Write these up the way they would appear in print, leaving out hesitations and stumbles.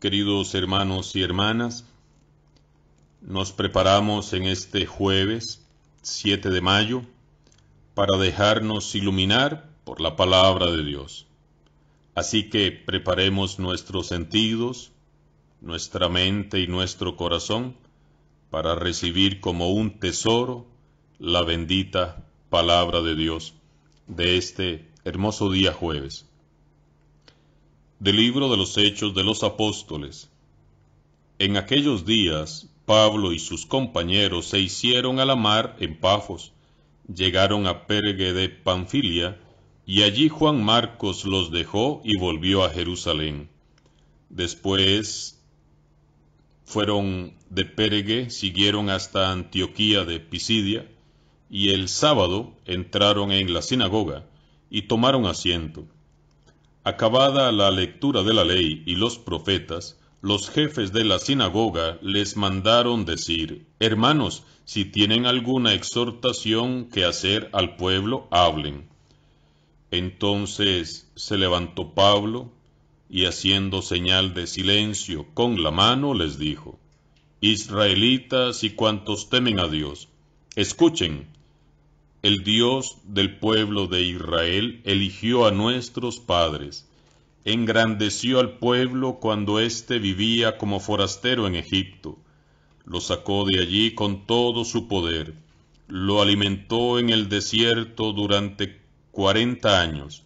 Queridos hermanos y hermanas, nos preparamos en este jueves 7 de mayo para dejarnos iluminar por la palabra de Dios. Así que preparemos nuestros sentidos, nuestra mente y nuestro corazón para recibir como un tesoro la bendita palabra de Dios de este hermoso día jueves. Del libro de los Hechos de los Apóstoles. En aquellos días, Pablo y sus compañeros se hicieron a la mar en Pafos, llegaron a Perge de Panfilia, y allí Juan Marcos los dejó y volvió a Jerusalén. Después fueron de Perge, siguieron hasta Antioquía de Pisidia, y el sábado entraron en la sinagoga y tomaron asiento. Acabada la lectura de la ley y los profetas, los jefes de la sinagoga les mandaron decir: Hermanos, si tienen alguna exhortación que hacer al pueblo, hablen. Entonces se levantó Pablo y, haciendo señal de silencio con la mano, les dijo: Israelitas y cuantos temen a Dios, escuchen. El Dios del pueblo de Israel eligió a nuestros padres, engrandeció al pueblo cuando éste vivía como forastero en Egipto, lo sacó de allí con todo su poder, lo alimentó en el desierto durante 40 años,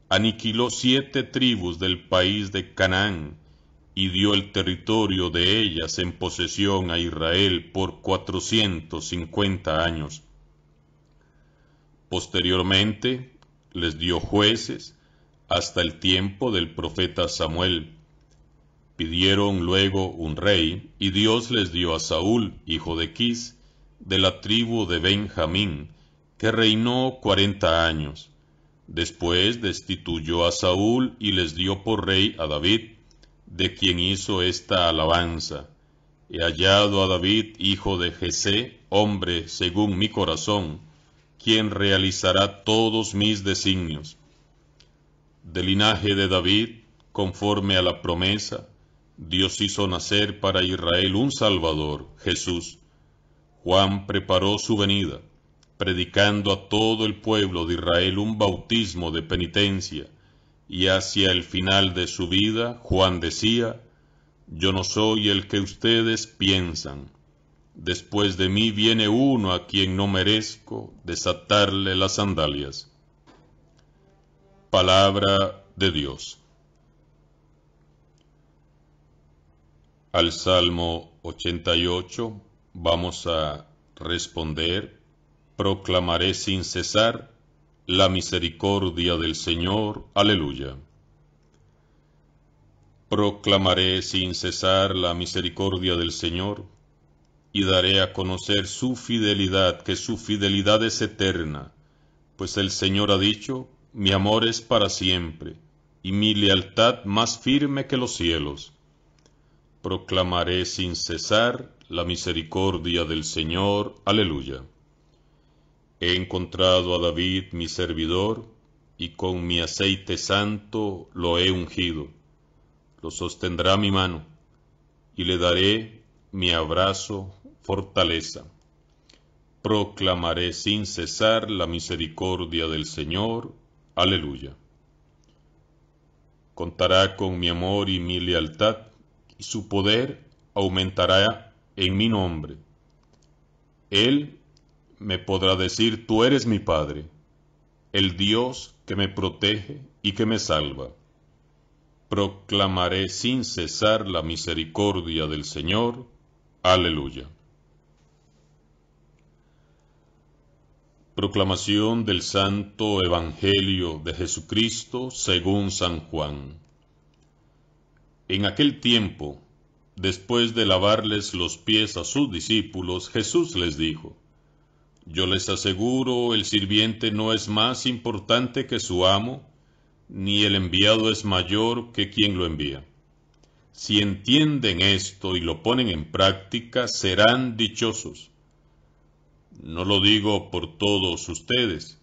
aniquiló 7 tribus del país de Canaán y dio el territorio de ellas en posesión a Israel por 450 años. Posteriormente les dio jueces hasta el tiempo del profeta Samuel. Pidieron luego un rey, y Dios les dio a Saúl, hijo de Quis, de la tribu de Benjamín, que reinó 40 años. Después destituyó a Saúl y les dio por rey a David, de quien hizo esta alabanza: He hallado a David, hijo de Jesé, hombre según mi corazón, quien realizará todos mis designios. Del linaje de David, conforme a la promesa, Dios hizo nacer para Israel un Salvador, Jesús. Juan preparó su venida, predicando a todo el pueblo de Israel un bautismo de penitencia, y hacia el final de su vida, Juan decía: Yo no soy el que ustedes piensan. Después de mí viene uno a quien no merezco desatarle las sandalias. Palabra de Dios. Al Salmo 88 vamos a responder: Proclamaré sin cesar la misericordia del Señor. Aleluya. Proclamaré sin cesar la misericordia del Señor, y daré a conocer su fidelidad, que su fidelidad es eterna, pues el Señor ha dicho: Mi amor es para siempre, y mi lealtad más firme que los cielos. Proclamaré sin cesar la misericordia del Señor. Aleluya. He encontrado a David mi servidor, y con mi aceite santo lo he ungido. Lo sostendrá mi mano, y le daré mi abrazo, fortaleza. Proclamaré sin cesar la misericordia del Señor. Aleluya. Contará con mi amor y mi lealtad, y su poder aumentará en mi nombre. Él me podrá decir: Tú eres mi Padre, el Dios que me protege y que me salva. Proclamaré sin cesar la misericordia del Señor. Aleluya. Proclamación del Santo Evangelio de Jesucristo según San Juan. En aquel tiempo, después de lavarles los pies a sus discípulos, Jesús les dijo: Yo les aseguro, el sirviente no es más importante que su amo, ni el enviado es mayor que quien lo envía. Si entienden esto y lo ponen en práctica, serán dichosos. No lo digo por todos ustedes,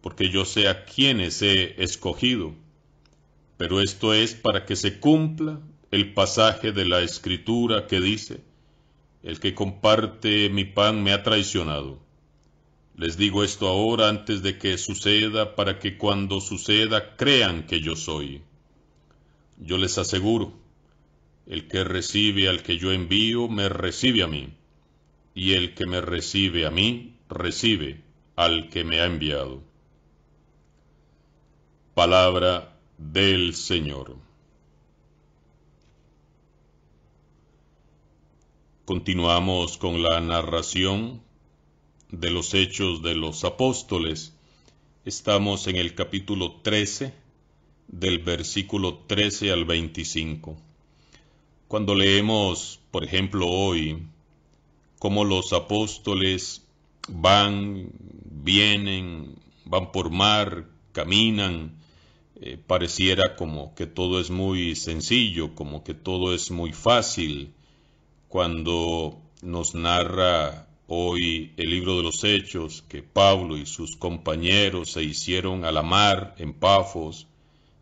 porque yo sé a quienes he escogido, pero esto es para que se cumpla el pasaje de la Escritura que dice: el que comparte mi pan me ha traicionado. Les digo esto ahora antes de que suceda, para que cuando suceda crean que yo soy. Yo les aseguro, el que recibe al que yo envío, me recibe a mí, y el que me recibe a mí, recibe al que me ha enviado. Palabra del Señor. Continuamos con la narración de los Hechos de los Apóstoles. Estamos en el capítulo 13, del versículo 13 al 25. Cuando leemos, por ejemplo, hoy, cómo los apóstoles vienen, van por mar, caminan, pareciera como que todo es muy sencillo, como que todo es muy fácil. Cuando nos narra hoy el libro de los Hechos que Pablo y sus compañeros se hicieron a la mar en Pafos,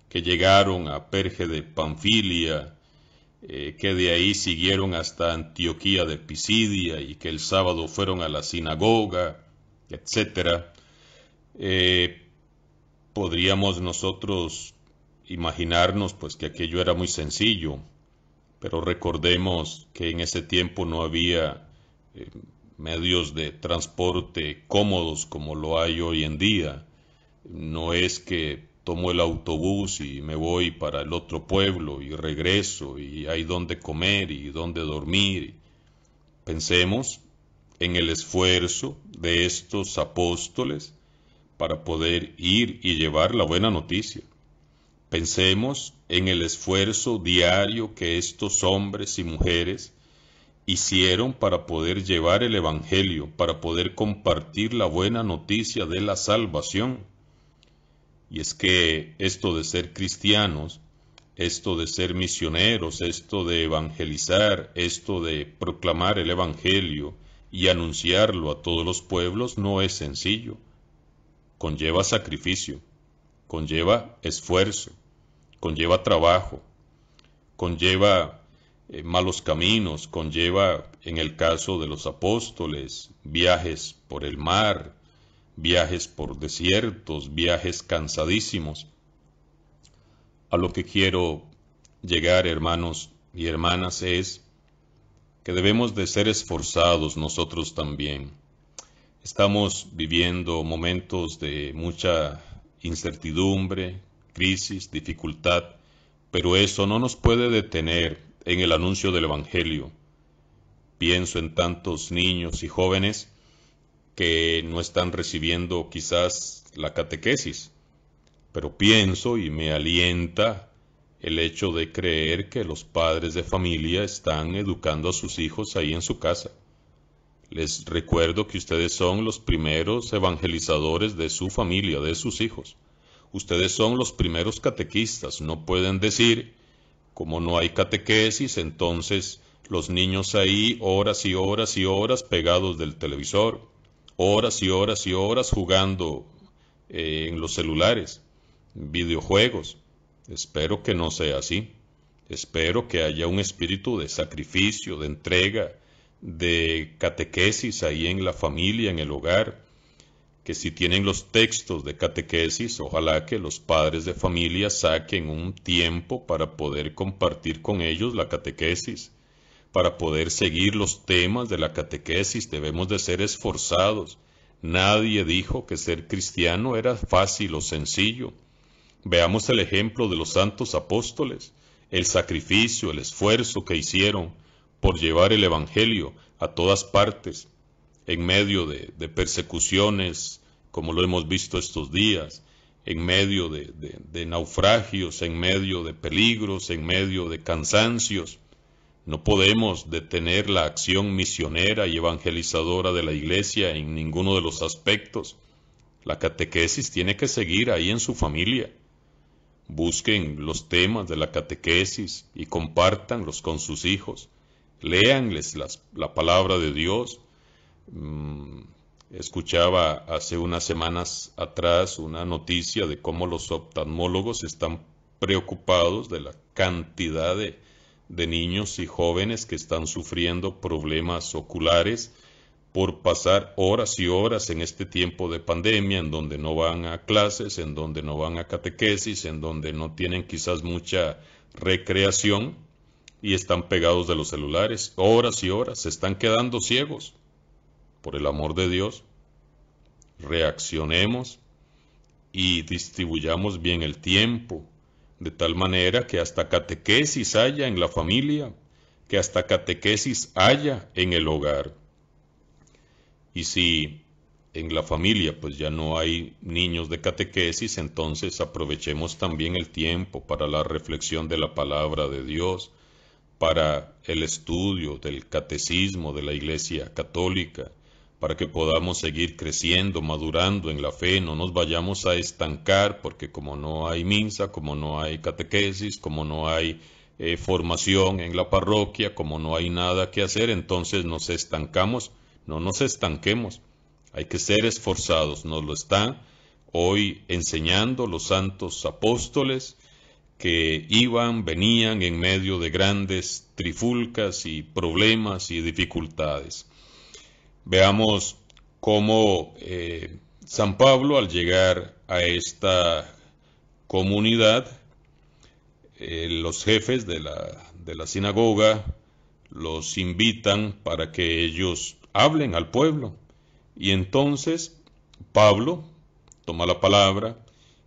que llegaron a Perge de Panfilia, que de ahí siguieron hasta Antioquía de Pisidia y que el sábado fueron a la sinagoga, etc. Podríamos nosotros imaginarnos pues que aquello era muy sencillo, pero recordemos que en ese tiempo no había medios de transporte cómodos como lo hay hoy en día. No es que tomo el autobús y me voy para el otro pueblo y regreso y hay donde comer y donde dormir. Pensemos en el esfuerzo de estos apóstoles para poder ir y llevar la buena noticia. Pensemos en el esfuerzo diario que estos hombres y mujeres hicieron para poder llevar el Evangelio, para poder compartir la buena noticia de la salvación. Y es que esto de ser cristianos, esto de ser misioneros, esto de evangelizar, esto de proclamar el Evangelio y anunciarlo a todos los pueblos no es sencillo. Conlleva sacrificio, conlleva esfuerzo, conlleva trabajo, conlleva malos caminos, conlleva, en el caso de los apóstoles, viajes por el mar, viajes por desiertos, viajes cansadísimos. A lo que quiero llegar, hermanos y hermanas, es que debemos de ser esforzados nosotros también. Estamos viviendo momentos de mucha incertidumbre, crisis, dificultad, pero eso no nos puede detener en el anuncio del Evangelio. Pienso en tantos niños y jóvenes que no están recibiendo quizás la catequesis, pero pienso y me alienta el hecho de creer que los padres de familia están educando a sus hijos ahí en su casa. Les recuerdo que ustedes son los primeros evangelizadores de su familia, de sus hijos. Ustedes son los primeros catequistas. No pueden decir, como no hay catequesis, entonces los niños ahí horas y horas y horas pegados del televisor, horas y horas y horas jugando en los celulares, videojuegos. Espero que no sea así. Espero que haya un espíritu de sacrificio, de entrega, de catequesis ahí en la familia, en el hogar. Que si tienen los textos de catequesis, ojalá que los padres de familia saquen un tiempo para poder compartir con ellos la catequesis. Para poder seguir los temas de la catequesis debemos de ser esforzados. Nadie dijo que ser cristiano era fácil o sencillo. Veamos el ejemplo de los santos apóstoles, el sacrificio, el esfuerzo que hicieron por llevar el Evangelio a todas partes, en medio de persecuciones, como lo hemos visto estos días, en medio de naufragios, en medio de peligros, en medio de cansancios. No podemos detener la acción misionera y evangelizadora de la Iglesia en ninguno de los aspectos. La catequesis tiene que seguir ahí en su familia. Busquen los temas de la catequesis y compártanlos con sus hijos. Léanles la palabra de Dios. Escuchaba hace unas semanas atrás una noticia de cómo los oftalmólogos están preocupados de la cantidad de niños y jóvenes que están sufriendo problemas oculares por pasar horas y horas en este tiempo de pandemia, en donde no van a clases, en donde no van a catequesis, en donde no tienen quizás mucha recreación y están pegados de los celulares, horas y horas, se están quedando ciegos. Por el amor de Dios, reaccionemos y distribuyamos bien el tiempo, de tal manera que hasta catequesis haya en la familia, que hasta catequesis haya en el hogar. Y si en la familia pues ya no hay niños de catequesis, entonces aprovechemos también el tiempo para la reflexión de la palabra de Dios, para el estudio del catecismo de la Iglesia Católica, para que podamos seguir creciendo, madurando en la fe, no nos vayamos a estancar, porque como no hay misa, como no hay catequesis, como no hay formación en la parroquia, como no hay nada que hacer, entonces nos estancamos. No nos estanquemos, hay que ser esforzados, nos lo están hoy enseñando los santos apóstoles que iban, venían en medio de grandes trifulcas y problemas y dificultades. Veamos cómo San Pablo, al llegar a esta comunidad, los jefes de la sinagoga los invitan para que ellos hablen al pueblo. Y entonces Pablo toma la palabra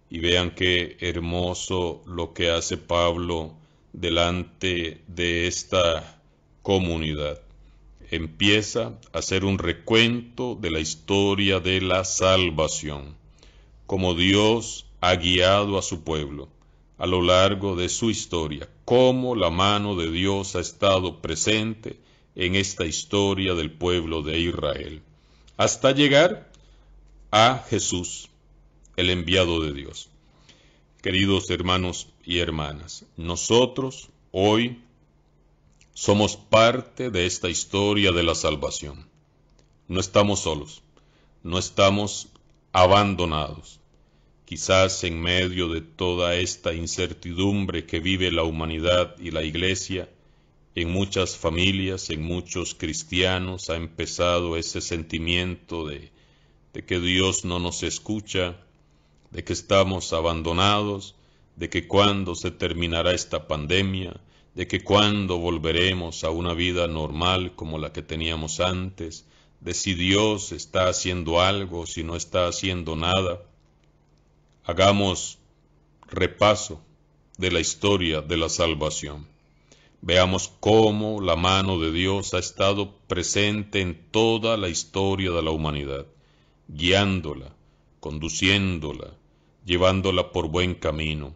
y vean qué hermoso lo que hace Pablo delante de esta comunidad. Empieza a hacer un recuento de la historia de la salvación, como Dios ha guiado a su pueblo a lo largo de su historia, cómo la mano de Dios ha estado presente en esta historia del pueblo de Israel, hasta llegar a Jesús, el enviado de Dios. Queridos hermanos y hermanas, nosotros hoy somos parte de esta historia de la salvación. No estamos solos, no estamos abandonados. Quizás en medio de toda esta incertidumbre que vive la humanidad y la Iglesia, en muchas familias, en muchos cristianos ha empezado ese sentimiento de que Dios no nos escucha, de que estamos abandonados, de que cuándo se terminará esta pandemia, de que cuándo volveremos a una vida normal como la que teníamos antes, de si Dios está haciendo algo, si no está haciendo nada. Hagamos repaso de la historia de la salvación. Veamos cómo la mano de Dios ha estado presente en toda la historia de la humanidad, guiándola, conduciéndola, llevándola por buen camino.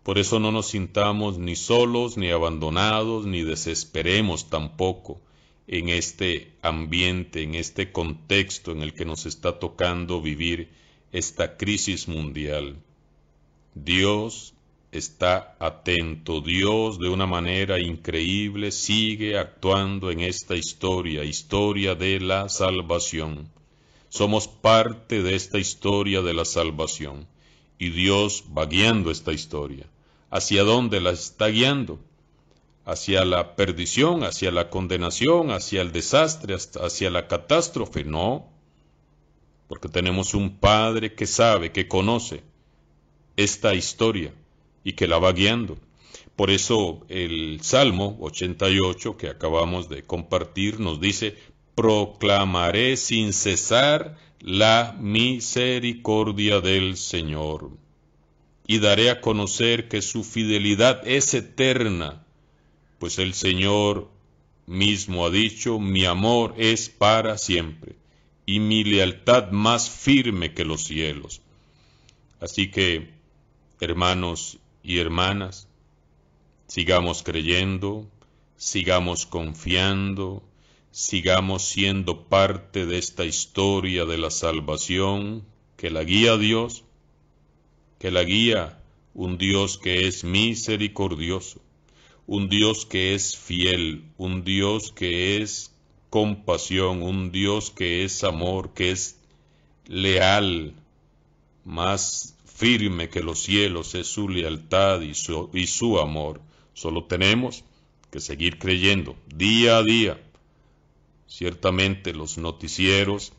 Por eso no nos sintamos ni solos, ni abandonados, ni desesperemos tampoco en este ambiente, en este contexto en el que nos está tocando vivir esta crisis mundial. Dios está atento, Dios de una manera increíble sigue actuando en esta historia de la salvación. Somos parte de esta historia de la salvación y Dios va guiando esta historia. ¿Hacia dónde la está guiando? ¿Hacia la perdición, hacia la condenación, hacia el desastre, hacia la catástrofe? No, porque tenemos un Padre que sabe, que conoce esta historia y que la va guiando. Por eso el Salmo 88 que acabamos de compartir nos dice: proclamaré sin cesar la misericordia del Señor y daré a conocer que su fidelidad es eterna, pues el Señor mismo ha dicho: mi amor es para siempre y mi lealtad más firme que los cielos. Así que, hermanos y hermanas, sigamos creyendo, sigamos confiando, sigamos siendo parte de esta historia de la salvación, que la guía Dios, que la guía un Dios que es misericordioso, un Dios que es fiel, un Dios que es compasión, un Dios que es amor, que es leal, más firme que los cielos es su lealtad y su amor. Solo tenemos que seguir creyendo día a día. Ciertamente los noticieros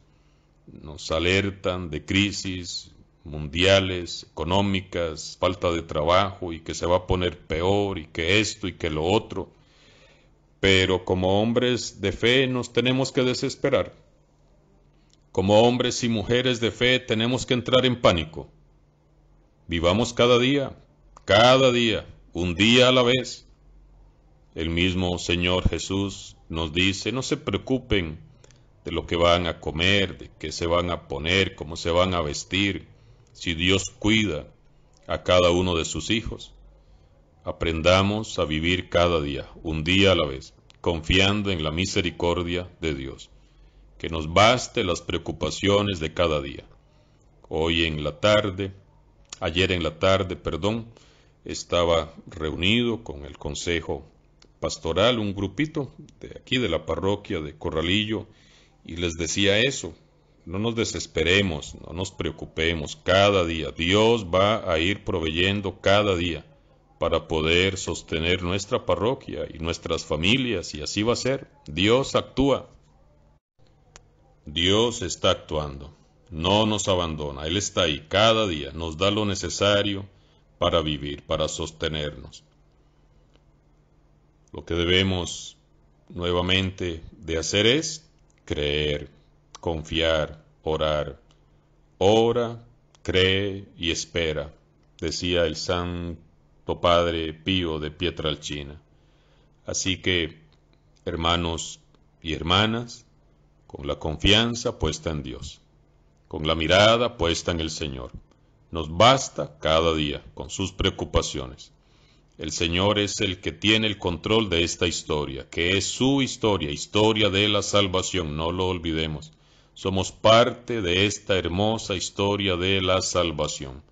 nos alertan de crisis mundiales, económicas, falta de trabajo y que se va a poner peor y que esto y que lo otro. Pero como hombres de fe nos tenemos que desesperar. Como hombres y mujeres de fe tenemos que entrar en pánico. Vivamos cada día, un día a la vez. El mismo Señor Jesús nos dice, no se preocupen de lo que van a comer, de qué se van a poner, cómo se van a vestir, si Dios cuida a cada uno de sus hijos. Aprendamos a vivir cada día, un día a la vez, confiando en la misericordia de Dios. Que nos baste las preocupaciones de cada día. Ayer en la tarde, estaba reunido con el consejo pastoral, un grupito de aquí de la parroquia de Corralillo, y les decía eso, no nos desesperemos, no nos preocupemos, cada día Dios va a ir proveyendo cada día para poder sostener nuestra parroquia y nuestras familias, y así va a ser. Dios actúa, Dios está actuando, no nos abandona, Él está ahí cada día, nos da lo necesario para vivir, para sostenernos. Lo que debemos nuevamente de hacer es creer, confiar, orar. Ora, cree y espera, decía el Santo Padre Pío de Pietrelcina. Así que, hermanos y hermanas, con la confianza puesta en Dios, con la mirada puesta en el Señor, nos basta cada día con sus preocupaciones. El Señor es el que tiene el control de esta historia, que es su historia, historia de la salvación, no lo olvidemos. Somos parte de esta hermosa historia de la salvación.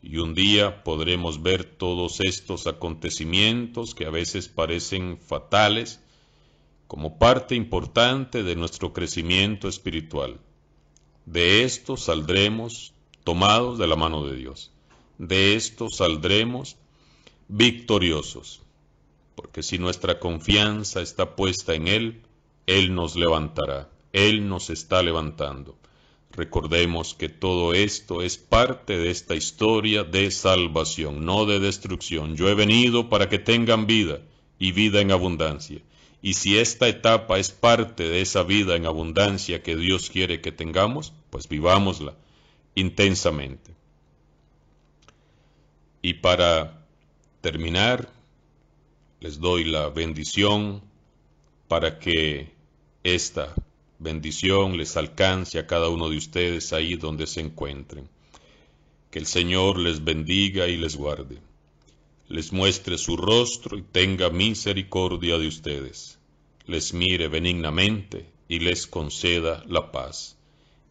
Y un día podremos ver todos estos acontecimientos que a veces parecen fatales, como parte importante de nuestro crecimiento espiritual. De esto saldremos tomados de la mano de Dios. De esto saldremos victoriosos, porque si nuestra confianza está puesta en Él, Él nos levantará, Él nos está levantando. Recordemos que todo esto es parte de esta historia de salvación, no de destrucción. Yo he venido para que tengan vida y vida en abundancia. Y si esta etapa es parte de esa vida en abundancia que Dios quiere que tengamos, pues vivámosla intensamente. Y para terminar, les doy la bendición para que esta bendición les alcance a cada uno de ustedes ahí donde se encuentren. Que el Señor les bendiga y les guarde, les muestre su rostro y tenga misericordia de ustedes, les mire benignamente y les conceda la paz.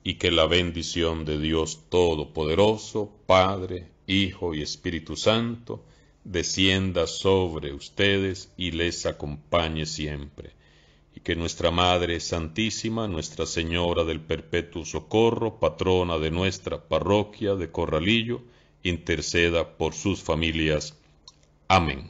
Y que la bendición de Dios Todopoderoso, Padre, Hijo y Espíritu Santo, descienda sobre ustedes y les acompañe siempre. Y que nuestra Madre Santísima, Nuestra Señora del Perpetuo Socorro, patrona de nuestra parroquia de Corralillo, interceda por sus familias. Amén.